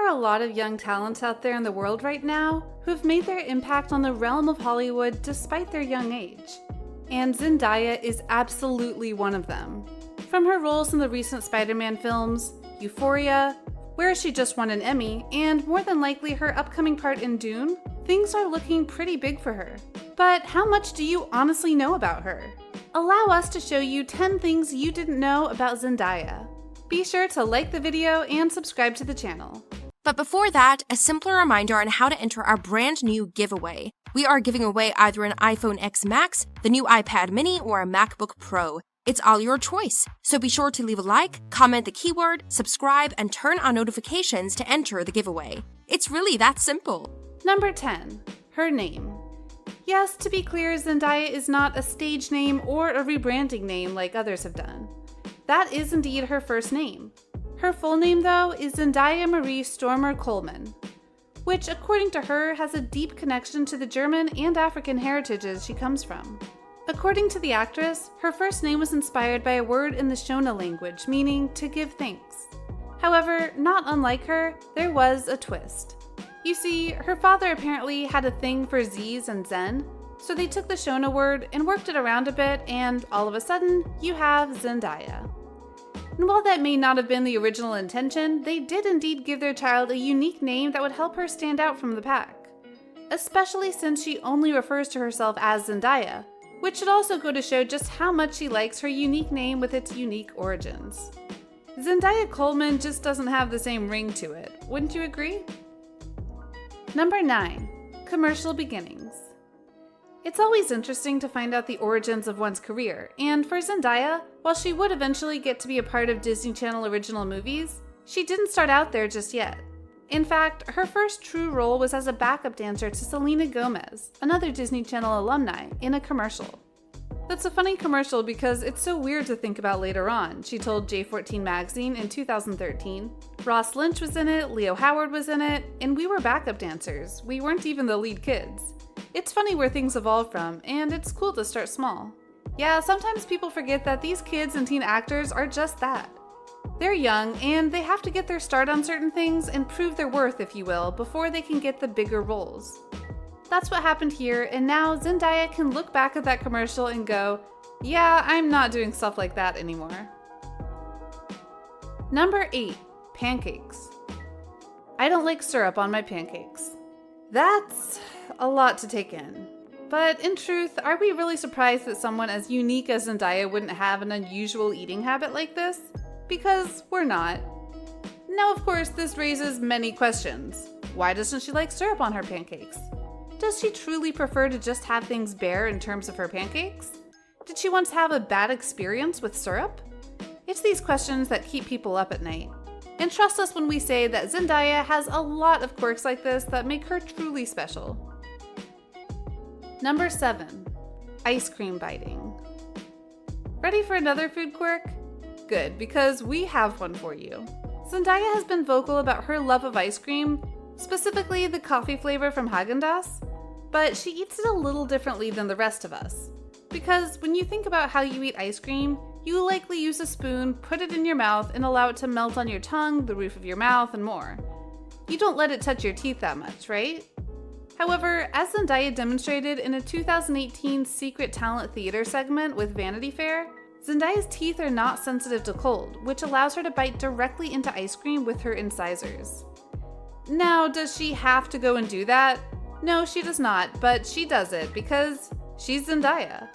are a lot of young talents out there in the world right now who've made their impact on the realm of Hollywood despite their young age. And Zendaya is absolutely one of them. From her roles in the recent Spider-Man films, Euphoria, where she just won an Emmy, and more than likely her upcoming part in Dune, things are looking pretty big for her. But how much do you honestly know about her? Allow us to show you 10 things you didn't know about Zendaya. Be sure to like the video and subscribe to the channel. But before that, a simpler reminder on how to enter our brand new giveaway. We are giving away either an iPhone X Max, the new iPad mini, or a MacBook Pro. It's all your choice, so be sure to leave a like, comment the keyword, subscribe, and turn on notifications to enter the giveaway. It's really that simple. Number 10. Her name. Yes, to be clear, Zendaya is not a stage name or a rebranding name like others have done. That is indeed her first name. Her full name, though, is Zendaya Marie Stormer Coleman, which, according to her, has a deep connection to the German and African heritages she comes from. According to the actress, her first name was inspired by a word in the Shona language, meaning to give thanks. However, not unlike her, there was a twist. You see, her father apparently had a thing for Z's and Zen, so they took the Shona word and worked it around a bit, and all of a sudden, you have Zendaya. And while that may not have been the original intention, they did indeed give their child a unique name that would help her stand out from the pack. Especially since she only refers to herself as Zendaya, which should also go to show just how much she likes her unique name with its unique origins. Zendaya Coleman just doesn't have the same ring to it, wouldn't you agree? Number 9. Commercial beginnings. It's always interesting to find out the origins of one's career, and for Zendaya, while she would eventually get to be a part of Disney Channel original movies, she didn't start out there just yet. In fact, her first true role was as a backup dancer to Selena Gomez, another Disney Channel alumni, in a commercial. That's a funny commercial because it's so weird to think about later on, she told J14 Magazine in 2013. Ross Lynch was in it, Leo Howard was in it, and we were backup dancers. We weren't even the lead kids. It's funny where things evolve from, and it's cool to start small. Yeah, sometimes people forget that these kids and teen actors are just that. They're young, and they have to get their start on certain things and prove their worth, if you will, before they can get the bigger roles. That's what happened here, and now Zendaya can look back at that commercial and go, yeah, I'm not doing stuff like that anymore. Number 8. Pancakes. I don't like syrup on my pancakes. That's a lot to take in. But in truth, are we really surprised that someone as unique as Zendaya wouldn't have an unusual eating habit like this? Because we're not. Now, of course, this raises many questions. Why doesn't she like syrup on her pancakes? Does she truly prefer to just have things bare in terms of her pancakes? Did she once have a bad experience with syrup? It's these questions that keep people up at night. And trust us when we say that Zendaya has a lot of quirks like this that make her truly special. Number 7. Ice cream biting. Ready for another food quirk? Good, because we have one for you. Zendaya has been vocal about her love of ice cream, specifically the coffee flavor from Haagen-Dazs, but she eats it a little differently than the rest of us. Because when you think about how you eat ice cream, you likely use a spoon, put it in your mouth, and allow it to melt on your tongue, the roof of your mouth, and more. You don't let it touch your teeth that much, right? However, as Zendaya demonstrated in a 2018 Secret Talent Theater segment with Vanity Fair, Zendaya's teeth are not sensitive to cold, which allows her to bite directly into ice cream with her incisors. Now, does she have to go and do that? No, she does not, but she does it because she's Zendaya.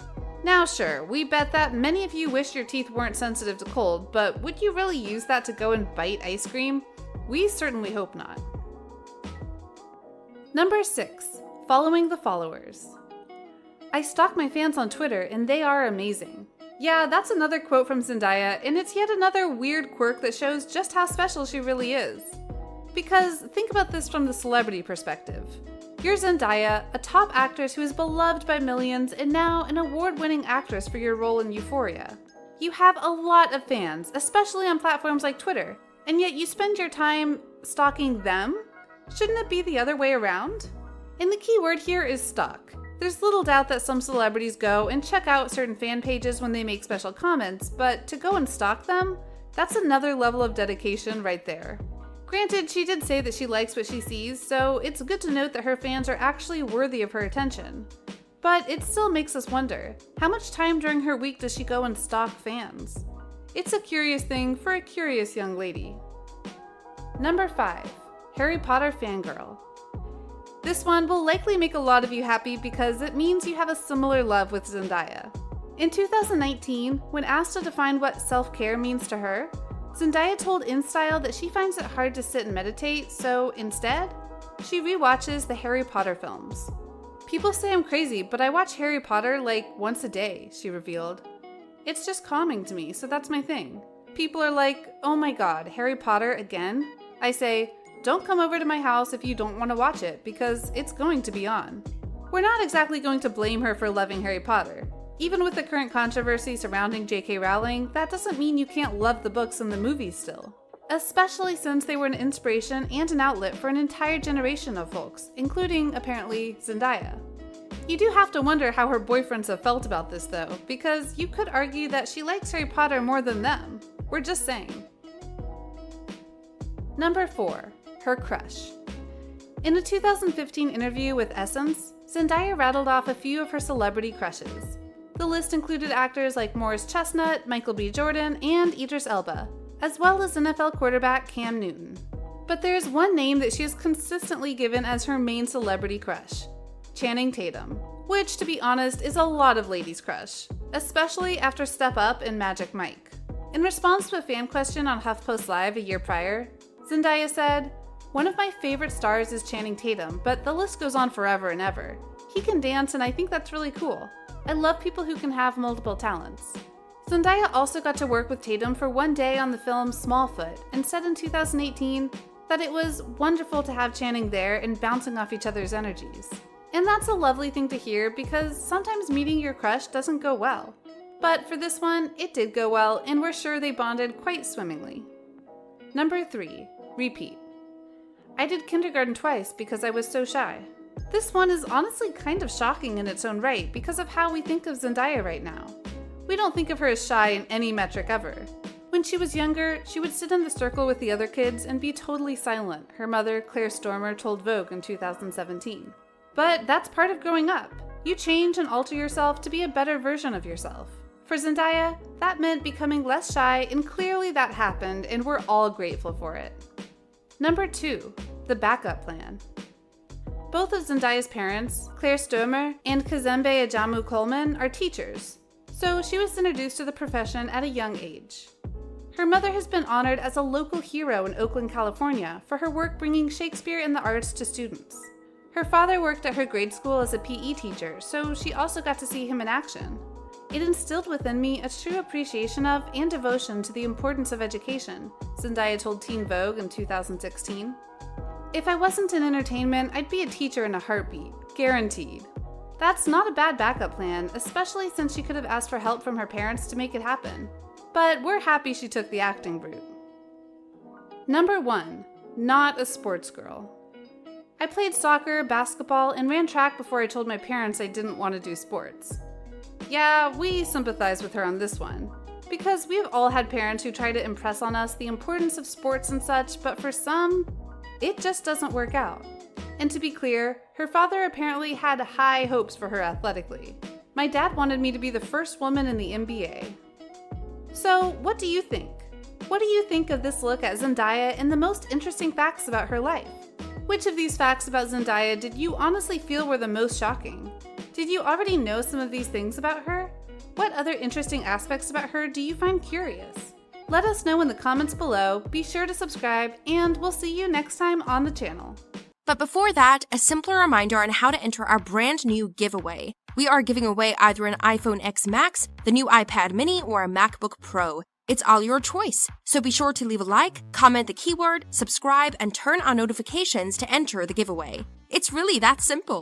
Now sure, we bet that many of you wish your teeth weren't sensitive to cold, but would you really use that to go and bite ice cream? We certainly hope not. Number 6. Following the followers. I stalk my fans on Twitter and they are amazing. Yeah, that's another quote from Zendaya, and it's yet another weird quirk that shows just how special she really is. Because think about this from the celebrity perspective. You're Zendaya, a top actress who is beloved by millions and now an award-winning actress for your role in Euphoria. You have a lot of fans, especially on platforms like Twitter, and yet you spend your time stalking them? Shouldn't it be the other way around? And the key word here is stalk. There's little doubt that some celebrities go and check out certain fan pages when they make special comments, but to go and stalk them? That's another level of dedication right there. Granted, she did say that she likes what she sees, so it's good to note that her fans are actually worthy of her attention. But it still makes us wonder, how much time during her week does she go and stalk fans? It's a curious thing for a curious young lady. Number 5. Harry Potter Fangirl. This one will likely make a lot of you happy because it means you have a similar love with Zendaya. In 2019, when asked to define what self-care means to her, Zendaya told InStyle that she finds it hard to sit and meditate, so instead, she rewatches the Harry Potter films. "People say I'm crazy, but I watch Harry Potter like once a day," she revealed. "It's just calming to me, so that's my thing. People are like, 'Oh my god, Harry Potter again?' I say, 'Don't come over to my house if you don't want to watch it, because it's going to be on.'" We're not exactly going to blame her for loving Harry Potter. Even with the current controversy surrounding J.K. Rowling, that doesn't mean you can't love the books and the movies still. Especially since they were an inspiration and an outlet for an entire generation of folks, including, apparently, Zendaya. You do have to wonder how her boyfriends have felt about this though, because you could argue that she likes Harry Potter more than them. We're just saying. Number 4. Her crush. In a 2015 interview with Essence, Zendaya rattled off a few of her celebrity crushes. The list included actors like Morris Chestnut, Michael B. Jordan, and Idris Elba, as well as NFL quarterback Cam Newton. But there's one name that she has consistently given as her main celebrity crush: Channing Tatum, which, to be honest, is a lot of ladies' crush, especially after Step Up and Magic Mike. In response to a fan question on HuffPost Live a year prior, Zendaya said, "One of my favorite stars is Channing Tatum, but the list goes on forever and ever. He can dance, and I think that's really cool. I love people who can have multiple talents." Zendaya also got to work with Tatum for one day on the film Smallfoot and said in 2018 that it was wonderful to have Channing there and bouncing off each other's energies. And that's a lovely thing to hear because sometimes meeting your crush doesn't go well. But for this one, it did go well, and we're sure they bonded quite swimmingly. Number 3. Repeat. I did kindergarten twice because I was so shy. This one is honestly kind of shocking in its own right because of how we think of Zendaya right now. We don't think of her as shy in any metric ever. When she was younger, she would sit in the circle with the other kids and be totally silent, her mother, Claire Stormer, told Vogue in 2017. But that's part of growing up. You change and alter yourself to be a better version of yourself. For Zendaya, that meant becoming less shy, and clearly that happened, and we're all grateful for it. Number 2. The backup plan. Both of Zendaya's parents, Claire Stormer and Kazembe Ajamu Coleman, are teachers, so she was introduced to the profession at a young age. Her mother has been honored as a local hero in Oakland, California for her work bringing Shakespeare and the arts to students. Her father worked at her grade school as a PE teacher, so she also got to see him in action. It instilled within me a true appreciation of and devotion to the importance of education, Zendaya told Teen Vogue in 2016. "If I wasn't in entertainment, I'd be a teacher in a heartbeat, guaranteed." That's not a bad backup plan, especially since she could have asked for help from her parents to make it happen. But we're happy she took the acting route. Number 1. Not a sports girl. I played soccer, basketball, and ran track before I told my parents I didn't want to do sports. Yeah, we sympathize with her on this one, because we've all had parents who try to impress on us the importance of sports and such, but for some, it just doesn't work out. And to be clear, her father apparently had high hopes for her athletically. My dad wanted me to be the first woman in the NBA. So, what do you think? What do you think of this look at Zendaya and the most interesting facts about her life? Which of these facts about Zendaya did you honestly feel were the most shocking? Did you already know some of these things about her? What other interesting aspects about her do you find curious? Let us know in the comments below, be sure to subscribe, and we'll see you next time on the channel. But before that, a simpler reminder on how to enter our brand new giveaway. We are giving away either an iPhone X Max, the new iPad mini, or a MacBook Pro. It's all your choice, so be sure to leave a like, comment the keyword, subscribe, and turn on notifications to enter the giveaway. It's really that simple.